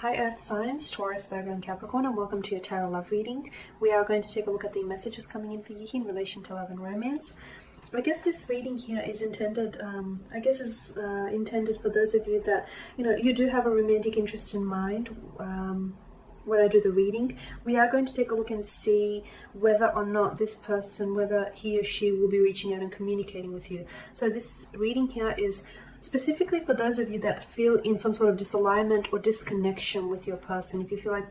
Hi Earth signs, Taurus, Virgo and Capricorn, and welcome to your tarot love reading. We are going to take a look at the messages coming in for you in relation to love and romance. I guess this reading here is intended, intended for those of you that, you do have a romantic interest in mind. When I do the reading, we are going to take a look and see whether or not this person, whether he or she will be reaching out and communicating with you. So this reading here is specifically for those of you that feel in some sort of disalignment or disconnection with your person. If you feel like,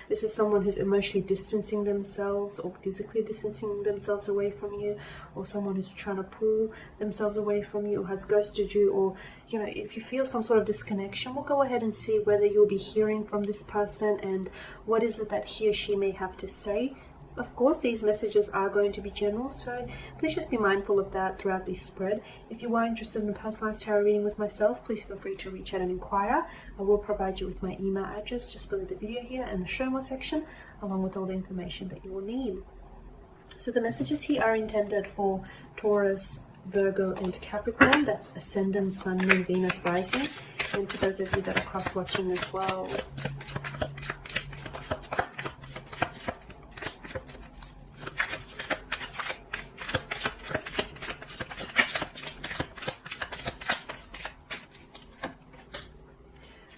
this is someone who's emotionally distancing themselves or physically distancing themselves away from you, or someone who's trying to pull themselves away from you or has ghosted you, or, if you feel some sort of disconnection, we'll go ahead and see whether you'll be hearing from this person and what is it that he or she may have to say. Of course, these messages are going to be general, so please just be mindful of that throughout this spread. If you are interested in a personalized tarot reading with myself, please feel free to reach out and inquire. I will provide you with my email address just below the video here in the show more section, along with all the information that you will need. So the messages here are intended for Taurus, Virgo and Capricorn. That's Ascendant, Sun, Moon, Venus, Rising, and to those of you that are cross-watching as well.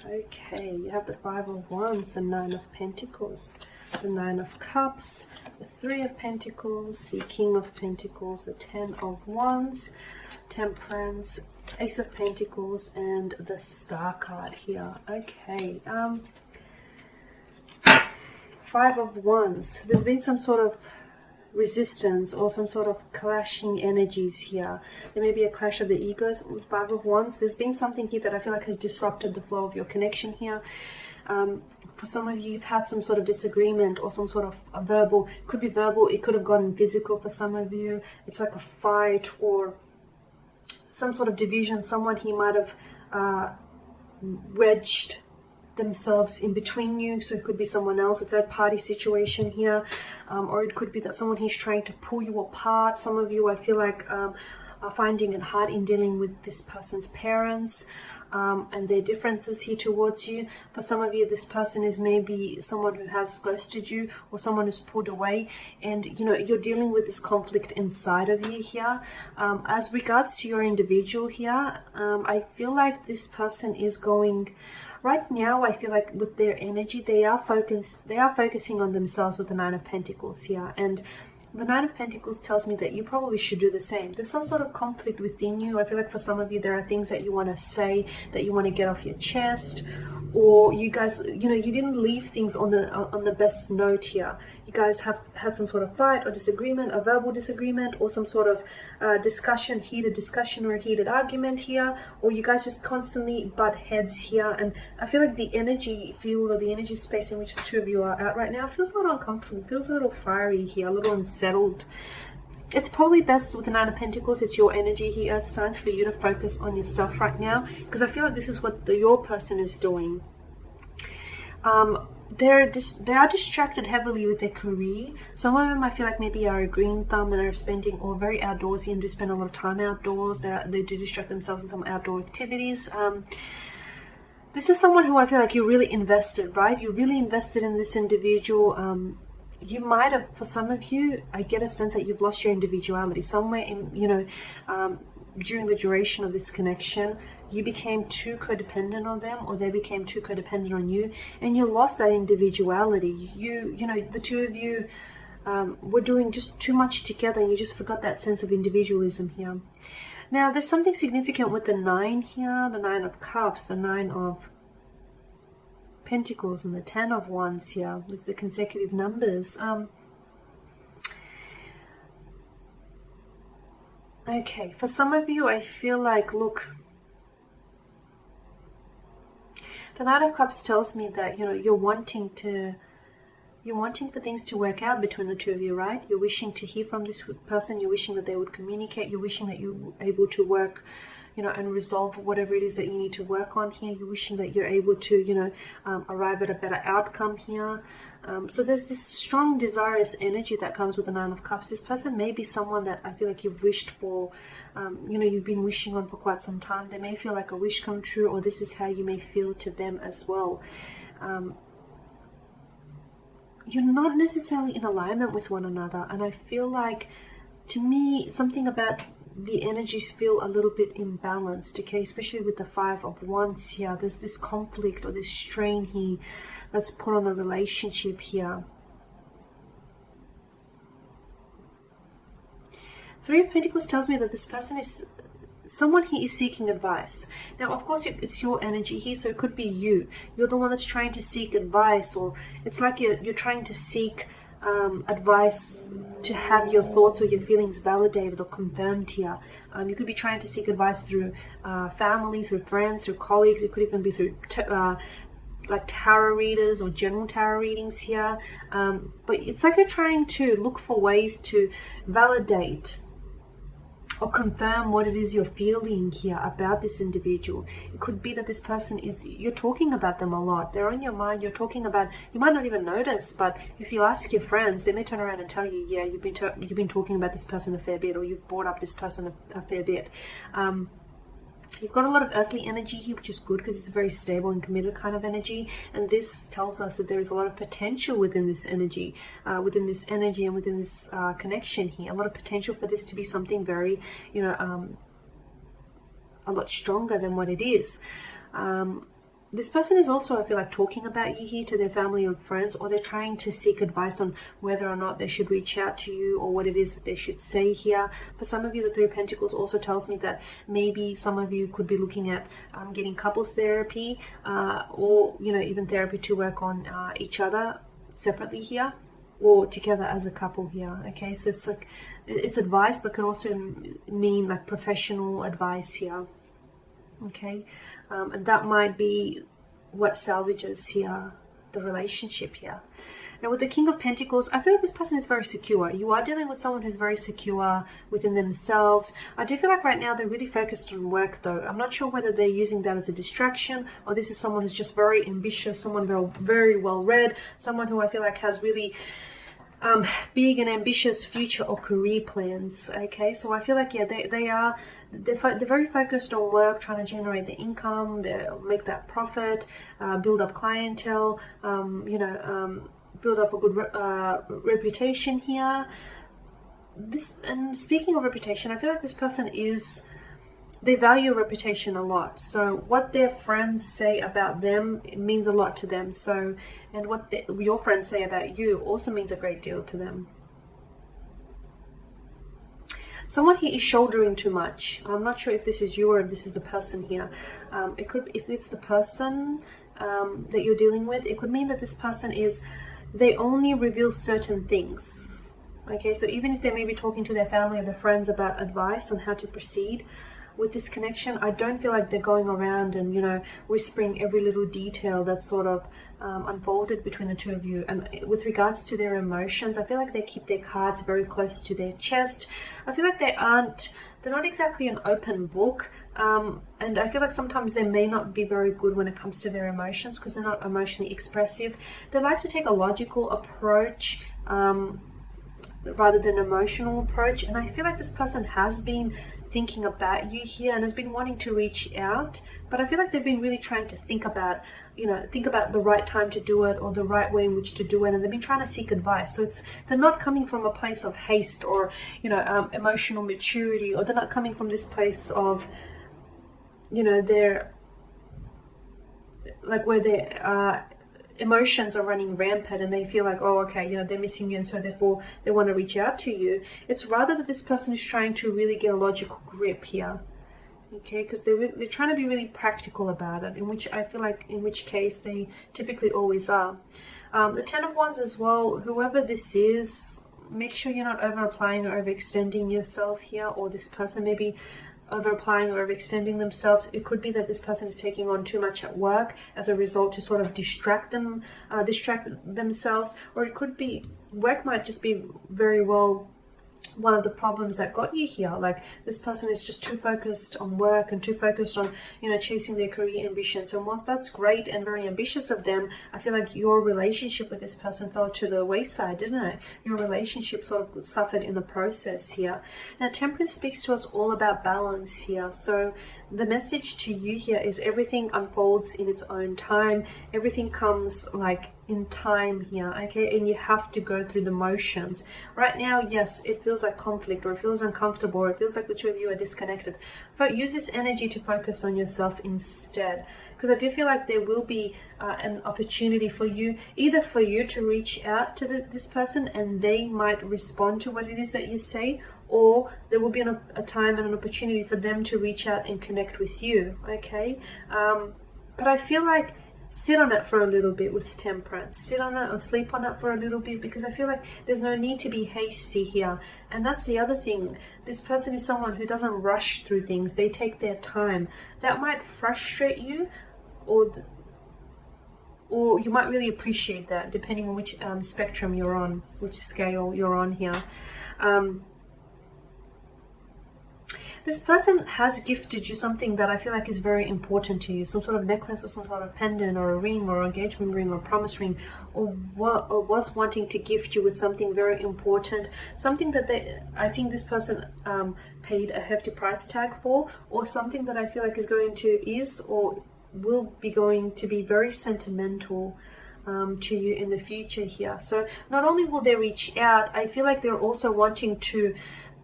Okay, you have the Five of Wands, the Nine of Pentacles, the Nine of Cups, the Three of Pentacles, the King of Pentacles, the Ten of Wands, Temperance, Ace of Pentacles, and the Star card here. Okay, Five of Wands. There's been some sort of resistance or some sort of clashing energies here. There may be a clash of the egos with Five of Wands. There's been something here that I feel like has disrupted the flow of your connection here. For some of you, you've had some sort of disagreement or some sort of a verbal, could be verbal, it could have gotten physical for some of you. It's like a fight or some sort of division. Someone he might have wedged themselves in between you, so it could be someone else, a third party situation here, or it could be that someone he's trying to pull you apart. Some of you, I feel like, are finding it hard in dealing with this person's parents and their differences here towards you. For some of you, this person is maybe someone who has ghosted you or someone who's pulled away, and you're dealing with this conflict inside of you here. As regards to your individual here, I feel like this person is going right now, I feel like with their energy, they are focusing on themselves with the Nine of Pentacles here. And the Nine of Pentacles tells me that you probably should do the same. There's some sort of conflict within you. I feel like for some of you, there are things that you want to say, that you want to get off your chest, or you guys, you didn't leave things on the best note here. You guys have had some sort of fight or disagreement, a verbal disagreement, or some sort of heated discussion or a heated argument here, or you guys just constantly butt heads here. And I feel like the energy field or the energy space in which the two of you are at right now feels a little uncomfortable, feels a little fiery here, a little unsettled. It's probably best with the Nine of Pentacles, it's your energy here, Earth signs, for you to focus on yourself right now, because I feel like this is what your person is doing. They are distracted heavily with their career. Some of them, I feel like, maybe are a green thumb and are spending, or very outdoorsy and do spend a lot of time outdoors. They do distract themselves with some outdoor activities. This is someone who I feel like you really invested, right? You really invested in this individual. You might have, for some of you, I get a sense that you've lost your individuality somewhere in, during the duration of this connection. You became too codependent on them, or they became too codependent on you, and you lost that individuality. The two of you were doing just too much together, and you just forgot that sense of individualism here. Now, there's something significant with the Nine here, the Nine of Cups, the Nine of Pentacles, and the Ten of Wands here with the consecutive numbers. Okay, for some of you, I feel like, look, the Knight of Cups tells me that, you're wanting for things to work out between the two of you, right? You're wishing to hear from this person. You're wishing that they would communicate. You're wishing that you're able to work, and resolve whatever it is that you need to work on here. You're wishing that you're able to, arrive at a better outcome here. So there's this strong, desirous energy that comes with the Nine of Cups. This person may be someone that I feel like you've wished for, you've been wishing on for quite some time. They may feel like a wish come true, or this is how you may feel to them as well. you're not necessarily in alignment with one another. And I feel like, to me, something about the energies feel a little bit imbalanced, okay, especially with the Five of Wands here. There's this conflict or this strain here that's put on the relationship here. Three of Pentacles tells me that this person is someone here is seeking advice. Now, of course, it's your energy here, so it could be you. You're the one that's trying to seek advice, or it's like you're trying to seek advice to have your thoughts or your feelings validated or confirmed here. You could be trying to seek advice through family, through friends, through colleagues. It could even be through like tarot readers or general tarot readings here. But it's like you're trying to look for ways to validate or confirm what it is you're feeling here about this individual. It could be that this person you're talking about them a lot. They're on your mind. You're talking about, you might not even notice, but if you ask your friends, they may turn around and tell you, yeah, you've been talking about this person a fair bit, or you've brought up this person a fair bit. You've got a lot of earthly energy here, which is good because it's a very stable and committed kind of energy. And this tells us that there is a lot of potential within this energy, and within this connection here. A lot of potential for this to be something very, a lot stronger than what it is. This person is also, I feel like, talking about you here to their family or friends, or they're trying to seek advice on whether or not they should reach out to you, or what it is that they should say here. For some of you, the Three of Pentacles also tells me that maybe some of you could be looking at getting couples therapy, or even therapy to work on each other separately here, or together as a couple here. Okay, so it's like it's advice, but can also mean like professional advice here. Okay, and that might be what salvages here the relationship here. Now, with the King of Pentacles, I feel like this person is very secure. You are dealing with someone who's very secure within themselves. I do feel like right now they're really focused on work, though. I'm not sure whether they're using that as a distraction, or this is someone who's just very ambitious, someone very, very well read, someone who I feel like has really big and ambitious future or career plans. Okay, so I feel like, yeah, they're very focused on work, trying to generate the income, make that profit, build up clientele, build up a good reputation here. And speaking of reputation, I feel like this person they value reputation a lot. So what their friends say about them, it means a lot to them. So, and what your friends say about you also means a great deal to them. Someone here is shouldering too much. I'm not sure if this is you or if this is the person here. It could, if it's the person that you're dealing with, it could mean that this person they only reveal certain things. Okay, so even if they may be talking to their family or their friends about advice on how to proceed with this connection, I don't feel like they're going around and, whispering every little detail that's sort of unfolded between the two of you. And with regards to their emotions, I feel like they keep their cards very close to their chest. I feel like they're not exactly an open book. And I feel like sometimes they may not be very good when it comes to their emotions because they're not emotionally expressive. They like to take a logical approach rather than an emotional approach. And I feel like this person has been thinking about you here and has been wanting to reach out, but I feel like they've been really trying to think about the right time to do it, or the right way in which to do it, and they've been trying to seek advice. So they're not coming from a place of haste or emotional maturity, or they're not coming from this place of they're like where their emotions are running rampant and they feel like, oh, okay, they're missing you, and so therefore they want to reach out to you. It's rather that this person is trying to really get a logical grip here, okay, because they're trying to be really practical about it, in which case they typically always are. The Ten of Wands as well, whoever this is, make sure you're not over applying or overextending yourself here, or this person may be over applying or overextending themselves. It could be that this person is taking on too much at work as a result to sort of distract themselves, or it could be work might just be very well one of the problems that got you here. Like this person is just too focused on work and too focused on chasing their career ambitions. And whilst that's great and very ambitious of them, I feel like your relationship with this person fell to the wayside, didn't it? Your relationship sort of suffered in the process here. Now Temperance speaks to us all about balance here. So the message to you here is everything unfolds in its own time. Everything comes like in time here, okay? And you have to go through the motions. Right now, yes, it feels like conflict, or it feels uncomfortable, or it feels like the two of you are disconnected. But use this energy to focus on yourself instead, because I do feel like there will be an opportunity for you, either for you to reach out to this person and they might respond to what it is that you say, or there will be a time and an opportunity for them to reach out and connect with you, okay? But I feel like sit on it for a little bit with Temperance. Sit on it or sleep on it for a little bit, because I feel like there's no need to be hasty here. And that's the other thing. This person is someone who doesn't rush through things. They take their time. That might frustrate you, or you might really appreciate that, depending on which spectrum you're on, which scale you're on here. This person has gifted you something that I feel like is very important to you. Some sort of necklace, or some sort of pendant, or a ring, or engagement ring, or promise ring, or was wanting to gift you with something very important. Something that I think this person paid a hefty price tag for, or something that I feel like or will be going to be very sentimental to you in the future here. So not only will they reach out, I feel like they're also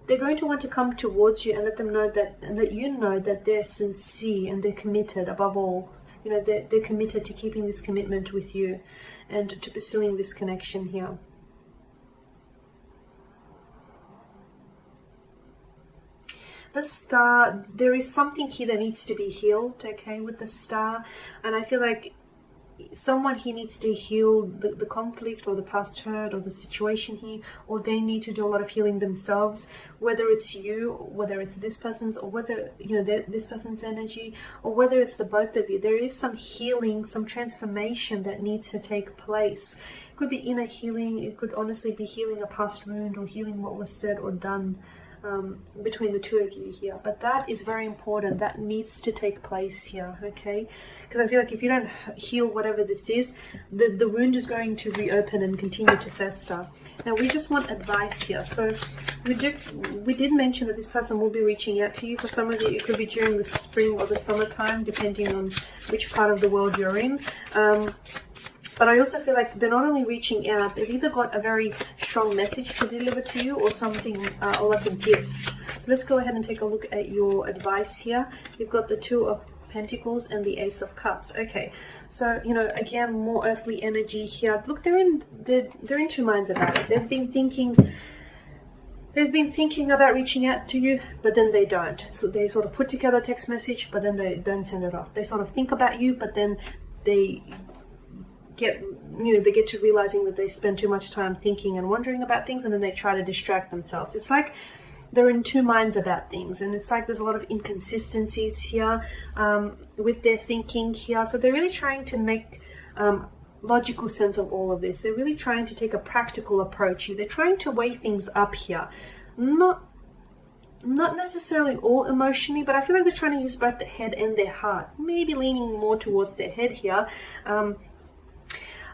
they're going to want to come towards you and let them know that, and let you know that they're sincere and they're committed. Above all, you know, they're committed to keeping this commitment with you and to pursuing this connection here. The Star, there is something here that needs to be healed, okay, with the Star. And I feel like someone here needs to heal the conflict, or the past hurt, or the situation here, or they need to do a lot of healing themselves, whether it's you, whether it's this person's, or whether, you know, this person's energy, or whether it's the both of you. There is some healing, some transformation that needs to take place. It could be inner healing. It could honestly be healing a past wound, or healing what was said or done between the two of you here. But that is very important. That needs to take place here, okay? Because I feel like if you don't heal whatever this is, the wound is going to reopen and continue to fester. Now we just want advice here. So we did mention that this person will be reaching out to you. For some of you, it could be during the spring or the summertime, depending on which part of the world you're in. But I also feel like they're not only reaching out, they've either got a very strong message to deliver to you, or something, or like a gift. So let's go ahead and take a look at your advice here. You've got the Two of Pentacles and the Ace of Cups. Okay, so, you know, again, more earthly energy here. Look, they're in two minds about it. They've been thinking about reaching out to you, but then they don't. So they sort of put together a text message, but then they don't send it off. They sort of think about you, but then they get to realizing that they spend too much time thinking and wondering about things, and then they try to distract themselves. It's like they're in two minds about things, and it's like there's a lot of inconsistencies here with their thinking here. So they're really trying to make logical sense of all of this. They're really trying to take a practical approach here. They're trying to weigh things up here, not necessarily all emotionally, but I feel like they're trying to use both the head and their heart, maybe leaning more towards their head here.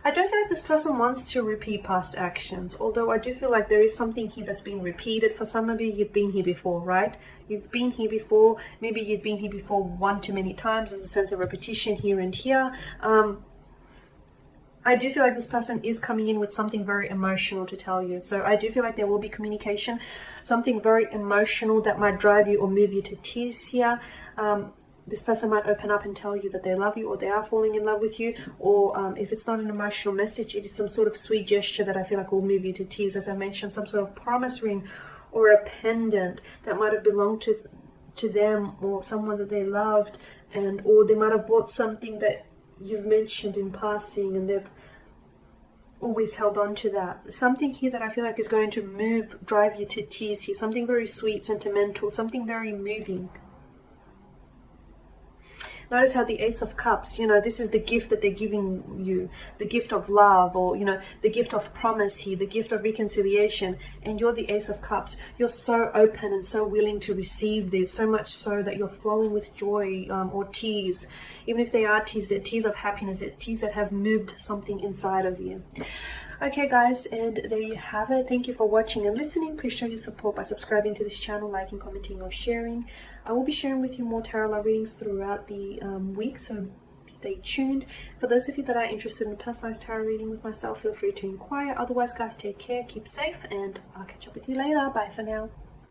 I don't feel like this person wants to repeat past actions, although I do feel like there is something here that's being repeated. For some of you, you've been here before, right? You've been here before. Maybe you've been here before one too many times. There's a sense of repetition here and here. I do feel like this person is coming in with something very emotional to tell you. So I do feel like there will be communication, something very emotional that might drive you or move you to tears here. This person might open up and tell you that they love you, or they are falling in love with you, or if it's not an emotional message, it is some sort of sweet gesture that I feel like will move you to tears. As I mentioned, some sort of promise ring or a pendant that might have belonged to them or someone that they loved, or they might have bought something that you've mentioned in passing and they've always held on to that. Something here that I feel like is going to drive you to tears here. Something very sweet, sentimental, something very moving. Notice how the Ace of Cups, you know, this is the gift that they're giving you, the gift of love, or, you know, the gift of promise here, the gift of reconciliation. And you're the Ace of Cups. You're so open and so willing to receive this, so much so that you're flowing with joy or tears. Even if they are tears, they're tears of happiness, they're tears that have moved something inside of you. Okay guys, and there you have it. Thank you for watching and listening. Please show your support by subscribing to this channel, liking, commenting or sharing. I will be sharing with you more tarot love readings throughout the week, so stay tuned. For those of you that are interested in a personalized tarot reading with myself, feel free to inquire. Otherwise, guys, take care, keep safe, and I'll catch up with you later. Bye for now.